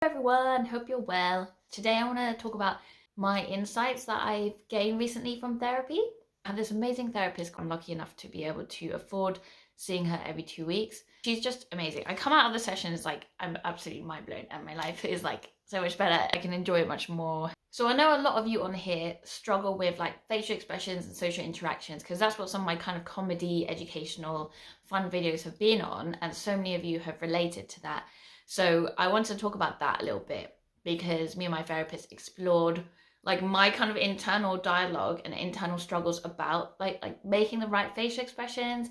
Everyone, hope you're well. Today I want to talk about my insights that I've gained recently from therapy. I have this amazing therapist. I'm lucky enough to be able to afford seeing her every 2 weeks. She's just amazing. I come out of the sessions like I'm absolutely mind blown and my life is like so much better. I can enjoy it much more. So I know a lot of you on here struggle with like facial expressions and social interactions because that's what some of my kind of comedy, educational, fun videos have been on, and so many of you have related to that. So I wanted to talk about that a little bit because me and my therapist explored like my kind of internal dialogue and internal struggles about like making the right facial expressions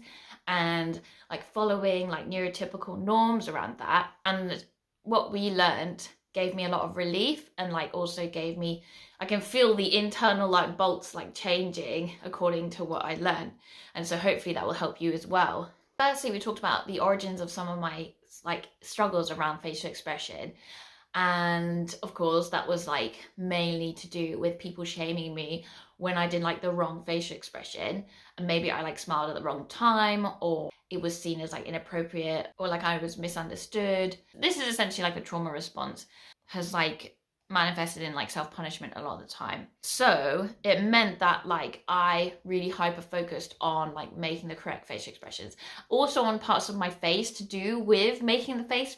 and like following like neurotypical norms around that. And what we learned gave me a lot of relief and like also gave me, I can feel the internal like bolts like changing according to what I learned. And so hopefully that will help you as well. Firstly, we talked about the origins of some of my like struggles around facial expression, and of course that was like mainly to do with people shaming me when I did like the wrong facial expression, and maybe I like smiled at the wrong time, or it was seen as like inappropriate, or like I was misunderstood. This is essentially like a trauma response, has like manifested in like self-punishment a lot of the time. So it meant that like I really hyper focused on like making the correct facial expressions, also on parts of my face to do with making the face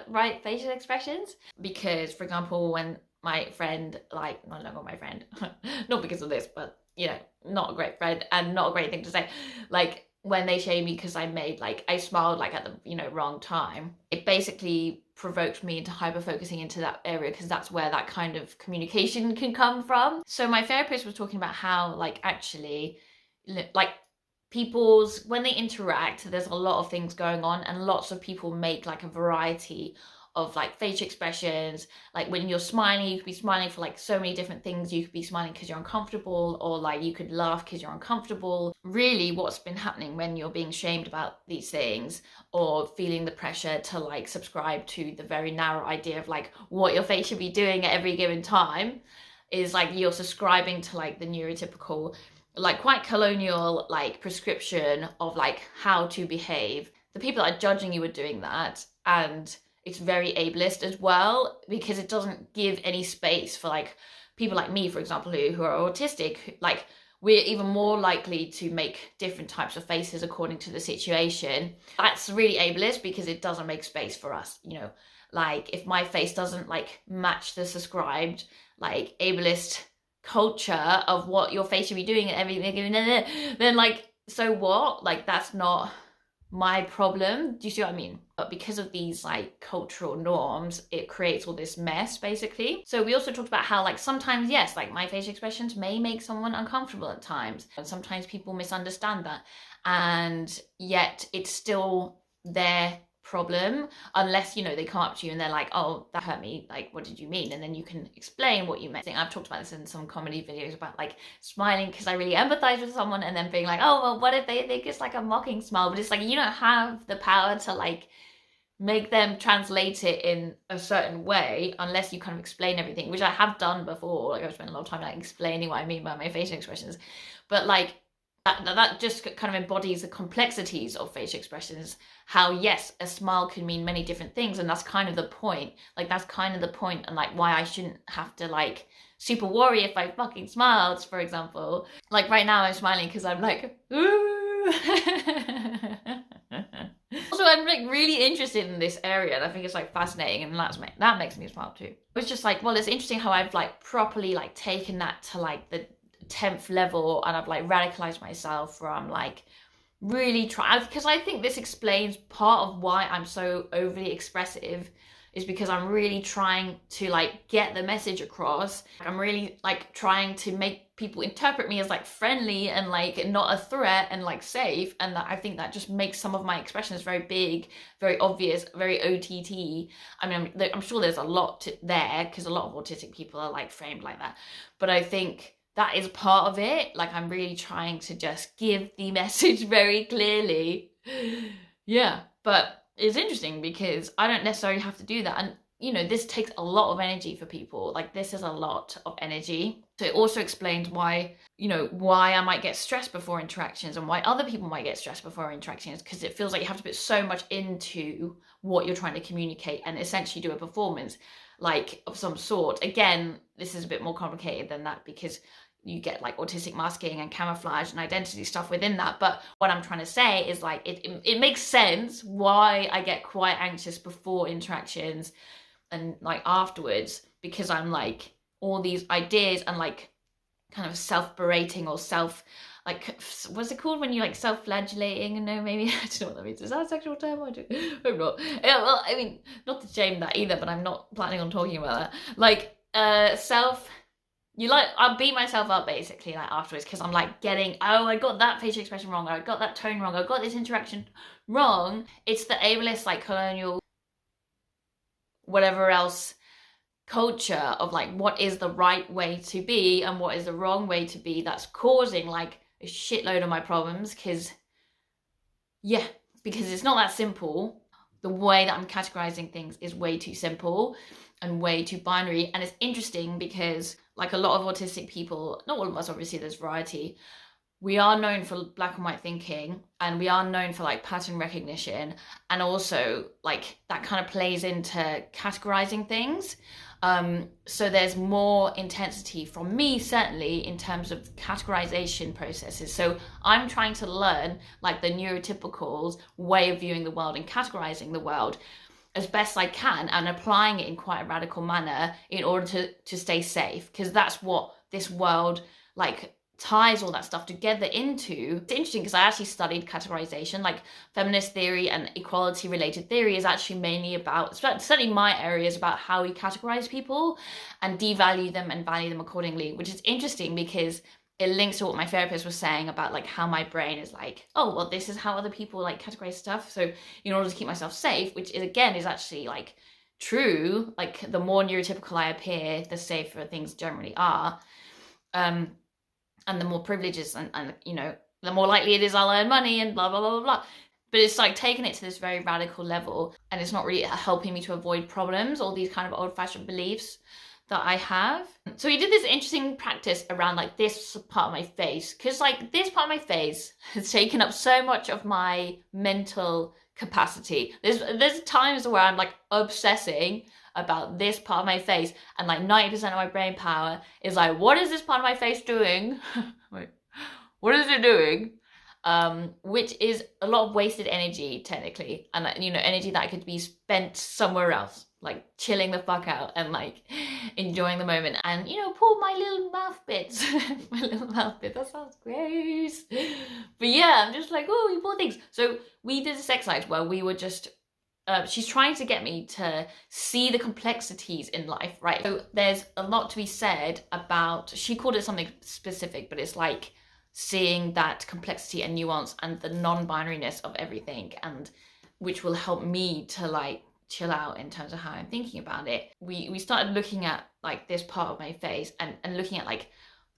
right facial expressions. Because for example, when my friend, like no longer my friend not because of this, but you know, not a great friend and not a great thing to say, like when they shame me because I made like I smiled like at the wrong time, it basically provoked me into hyper focusing into that area because that's where that kind of communication can come from. So my therapist was talking about how like actually like people's, when they interact, there's a lot of things going on and lots of people make like a variety of like facial expressions. Like when you're smiling, you could be smiling for like so many different things. You could be smiling because you're uncomfortable, or like you could laugh because you're uncomfortable. Really what's been happening when you're being shamed about these things or feeling the pressure to like subscribe to the very narrow idea of like what your face should be doing at every given time is like you're subscribing to like the neurotypical, like quite colonial like prescription of like how to behave. The people that are judging you are doing that, and it's very ableist as well because it doesn't give any space for like people like me, for example, who are autistic. Like we're even more likely to make different types of faces according to the situation. That's really ableist because it doesn't make space for us, like if my face doesn't like match the subscribed like ableist culture of what your face should be doing and everything, then like so what, like that's not my problem. Do you see what I mean? But because of these like cultural norms, it creates all this mess basically. So we also talked about how like sometimes, yes, like my facial expressions may make someone uncomfortable at times, and sometimes people misunderstand that, and yet it's still their problem unless they come up to you and they're like, oh, that hurt me, like what did you mean? And then you can explain what you meant. I think I've talked about this in some comedy videos about like smiling because I really empathize with someone, and then being like, oh well, what if they think it's like a mocking smile? But it's like you don't have the power to like make them translate it in a certain way unless you kind of explain everything, which I have done before. Like I've spent a lot of time like explaining what I mean by my facial expressions, but like that just kind of embodies the complexities of facial expressions. How yes, a smile can mean many different things, and that's kind of the point. Like that's kind of the point, and like why I shouldn't have to like super worry if I fucking smiled, for example. Like right now I'm smiling because I'm like, ooh. Also, I'm like really interested in this area, and I think it's like fascinating, and that makes me smile too. It's just like, well, it's interesting how I've like properly like taken that to like the 10th level, and I've like radicalized myself where I'm like really trying, because I think this explains part of why I'm so overly expressive, is because I'm really trying to like get the message across. I'm really like trying to make people interpret me as like friendly and like not a threat and like safe, and that I think that just makes some of my expressions very big, very obvious, very OTT. I mean, I'm sure there's a lot there because a lot of autistic people are like framed like that, but I think that is part of it. Like I'm really trying to just give the message very clearly. Yeah, but it's interesting because I don't necessarily have to do that. And this takes a lot of energy for people. Like this is a lot of energy. So it also explains why, why I might get stressed before interactions and why other people might get stressed before interactions, because it feels like you have to put so much into what you're trying to communicate and essentially do a performance. like of some sort. Again, this is a bit more complicated than that because you get like autistic masking and camouflage and identity stuff within that. But what I'm trying to say is like it makes sense why I get quite anxious before interactions and like afterwards, because I'm like all these ideas and like kind of self-berating or like what's it called when you like self-flagellating? No, maybe I don't know what that means. Is that a sexual term? I hope not. Yeah, well, I mean, not to shame that either, but I'm not planning on talking about that. Like I'll beat myself up basically like afterwards because I'm like getting, oh, I got that facial expression wrong, or I got that tone wrong, I got this interaction wrong. It's the ableist like colonial whatever else culture of like what is the right way to be and what is the wrong way to be that's causing like a shitload of my problems. Because it's not that simple. The way that I'm categorizing things is way too simple and way too binary. And it's interesting because like a lot of autistic people, not all of us, obviously there's variety, we are known for black and white thinking, and we are known for like pattern recognition, and also like that kind of plays into categorizing things. So there's more intensity from me, certainly, in terms of categorization processes. So I'm trying to learn like the neurotypical's way of viewing the world and categorizing the world as best I can, and applying it in quite a radical manner in order to stay safe, because that's what this world like ties all that stuff together into. It's interesting because I actually studied categorization, like feminist theory and equality related theory is actually mainly about, certainly my area is about how we categorize people and devalue them and value them accordingly, which is interesting because it links to what my therapist was saying about like how my brain is like, oh, well, this is how other people like categorize stuff. So in order to keep myself safe, which is again is actually like true, like the more neurotypical I appear, the safer things generally are. And the more privileges and you know, the more likely it is I'll earn money and blah, blah, blah, blah, blah. But it's like taking it to this very radical level, and it's not really helping me to avoid problems, all these kind of old-fashioned beliefs that I have. So we did this interesting practice around like this part of my face, because like this part of my face has taken up so much of my mental capacity. There's times where I'm like obsessing about this part of my face, and like 90% of my brain power is like, what is this part of my face doing? Wait, what is it doing? Which is a lot of wasted energy technically, and you know, energy that could be spent somewhere else, like chilling the fuck out and like enjoying the moment, and you know, pull my little mouth bits. My little mouth bit, that sounds gross, but yeah, I'm just like, oh, you poor things. So we did this exercise where we were just she's trying to get me to see the complexities in life, right? So there's a lot to be said about, she called it something specific, but it's like seeing that complexity and nuance and the non-binariness of everything, and which will help me to like chill out in terms of how I'm thinking about it. We started looking at like this part of my face and looking at like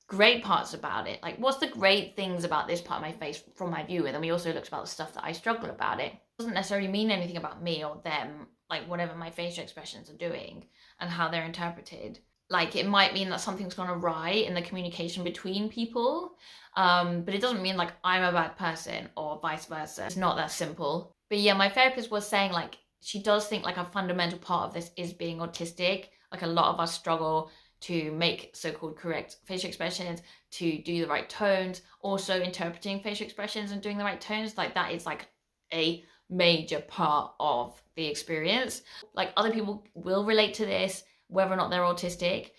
great parts about it, like what's the great things about this part of my face from my view, and then we also looked about the stuff that I struggle about it. Doesn't necessarily mean anything about me or them, like whatever my facial expressions are doing and how they're interpreted. Like it might mean that something's gone awry in the communication between people, but it doesn't mean like I'm a bad person or vice versa. It's not that simple. But yeah, my therapist was saying like she does think like a fundamental part of this is being autistic. Like a lot of us struggle to make so-called correct facial expressions, to do the right tones, also interpreting facial expressions and doing the right tones. Like that is like a major part of the experience. Like other people will relate to this, whether or not they're autistic.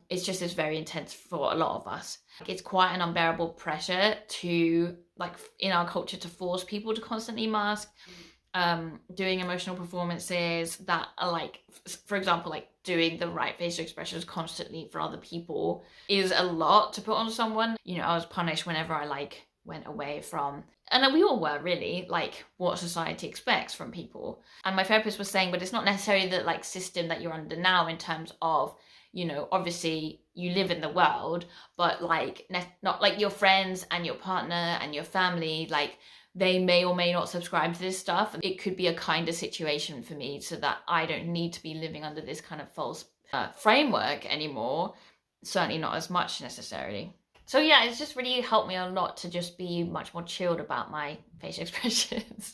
It's just it's very intense for a lot of us. Like, it's quite an unbearable pressure to like in our culture to force people to constantly mask, doing emotional performances that are like, for example, like doing the right facial expressions constantly for other people is a lot to put on someone. You know, I was punished whenever I like went away from, and we all were really, like what society expects from people. And my therapist was saying, but it's not necessarily the like system that you're under now in terms of, you know, obviously you live in the world, but like not like your friends and your partner and your family, like they may or may not subscribe to this stuff. It could be a kinder situation for me so that I don't need to be living under this kind of false framework anymore. Certainly not as much necessarily. So yeah, it's just really helped me a lot to just be much more chilled about my facial expressions.